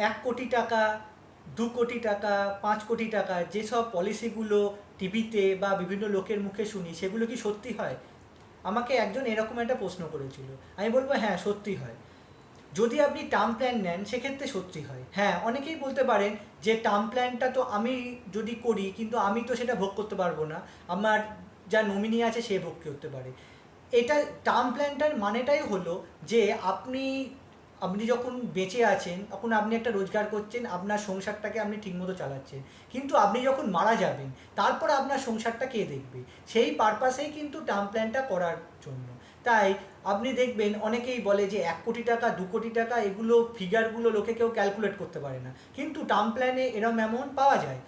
1 কোটি টাকা, 2 কোটি টাকা, 5 কোটি টাকা যেসব পলিসিগুলো টিভিতে বা বিভিন্ন লোকের মুখে শুনি, সেগুলো কি সত্যি হয়? আমাকে একজন এরকম একটা প্রশ্ন করেছিল। আমি বলবো হ্যাঁ, সত্যি হয়। যদি আপনি টার্ম প্ল্যান নেন সেক্ষেত্রে সত্যি হয়। হ্যাঁ, অনেকেই বলতে পারেন যে টার্ম প্ল্যানটা তো আমি যদি করি, কিন্তু আমি তো সেটা ভোগ করতে পারবো না, আমার যা নমিনি আছে সে ভোগ করতে পারে। এটা টার্ম প্ল্যানটার মানেটাই হলো যে আপনি আপনি যখন বেঁচে আছেন তখন আপনি একটা রোজগার করছেন, আপনার সংসারটাকে আপনি ঠিকমতো চালাচ্ছেন। কিন্তু আপনি যখন মারা যাবেন, তারপর আপনার সংসারটা কে দেখবে? সেই পারপাসেই কিন্তু টার্ম প্ল্যানটা করার জন্য। তাই আপনি দেখবেন অনেকেই বলে যে 1 কোটি টাকা, 2 কোটি টাকা, এগুলো ফিগারগুলো লোকে কেউ ক্যালকুলেট করতে পারে না, কিন্তু টার্ম প্ল্যানে এরম অ্যামাউন্ট পাওয়া যায়।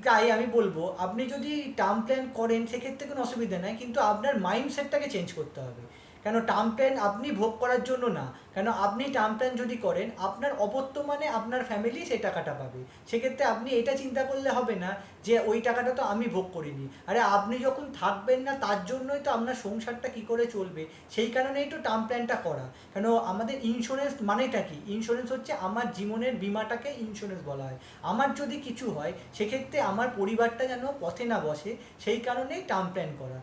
তাই আমি বলবো আপনি যদি টার্ম প্ল্যান করেন সেক্ষেত্রে কোনো অসুবিধা নেই, কিন্তু আপনার মাইন্ডসেটটাকে চেঞ্জ করতে হবে। কেন টার্ম প্ল্যান আপনি ভোগ করার জন্য না, কেন আপনি টার্ম প্ল্যান যদি করেন আপনার অবর্তমানে আপনার ফ্যামিলি সেই টাকাটা পাবে। সেক্ষেত্রে আপনি এটা চিন্তা করলে হবে না যে ওই টাকাটা তো আমি ভোগ করিনি। আরে আপনি যখন থাকবেন না তার জন্যই তো আপনার সংসারটা কী করে চলবে, সেই কারণেই তো টার্ম প্ল্যানটা করা। কেন আমাদের ইন্স্যুরেন্স মানেটা কি? ইন্স্যুরেন্স হচ্ছে আমার জীবনের বীমাটাকে ইন্স্যুরেন্স বলা হয়। আমার যদি কিছু হয় সেক্ষেত্রে আমার পরিবারটা যেন পথে না বসে, সেই কারণেই টার্ম প্ল্যান করা।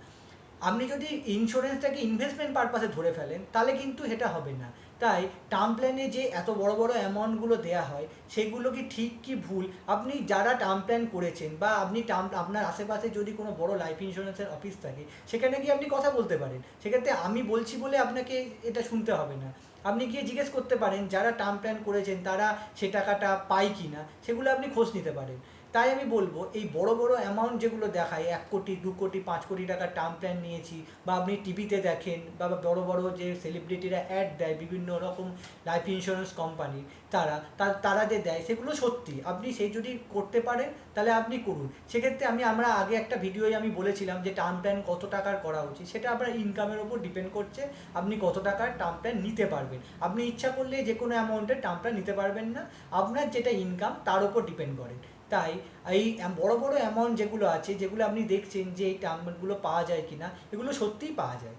আপনি যদি ইন্স্যুরেন্সটাকে ইনভেস্টমেন্ট পারপাসে ধরে ফেলেন তাহলে কিন্তু এটা হবে না। তাই টার্ম প্ল্যানে যে এত বড় বড় অ্যামাউন্টগুলো দেওয়া হয় সেগুলো কি ঠিক কি ভুল, আপনি যারা টার্ম প্ল্যান করেছেন বা আপনি আপনার আশেপাশে যদি কোনো বড় লাইফ ইন্স্যুরেন্সের অফিস থাকে সেখানে গিয়ে আপনি কথা বলতে পারেন। সেক্ষেত্রে আমি বলছি বলে আপনাকে এটা শুনতে হবে না। আপনি গিয়ে জিজ্ঞেস করতে পারেন যারা টার্ম প্ল্যান করেছেন তারা সে টাকাটা পায় কি না, সেগুলো আপনি খোঁজ নিতে পারেন। তাই আমি বলবো এই বড় বড় অ্যামাউন্ট যেগুলো দেখায় 1 কোটি, 2 কোটি, 5 কোটি টাকার টার্ম প্ল্যান নিয়েছি, বা আপনি টিভিতে দেখেন বা বড় বড় যে সেলিব্রিটিরা অ্যাড দেয় বিভিন্ন রকম লাইফ ইন্স্যুরেন্স কোম্পানি, তারা যে দেয় সেগুলো সত্যি। আপনি সেই যদি করতে পারেন তাহলে আপনি করুন। সেক্ষেত্রে আমরা আগে একটা ভিডিওয় আমি বলেছিলাম যে টার্ম প্ল্যান কত টাকার করা উচিত, সেটা আপনার ইনকামের উপর ডিপেন্ড করছে আপনি কত টাকার টার্ম প্ল্যান নিতে পারবেন। আপনি ইচ্ছা করলে যে কোনো অ্যামাউন্টের টার্ম প্ল্যান নিতে পারবেন না, আপনার যেটা ইনকাম তার উপর ডিপেন্ড করে। তাই এই বড় বড় অ্যামাউন্ট যেগুলো আছে, যেগুলো আপনি দেখছেন যে এই টার্মগুলো পাওয়া যায় কিনা, এগুলো সত্যিই পাওয়া যায়।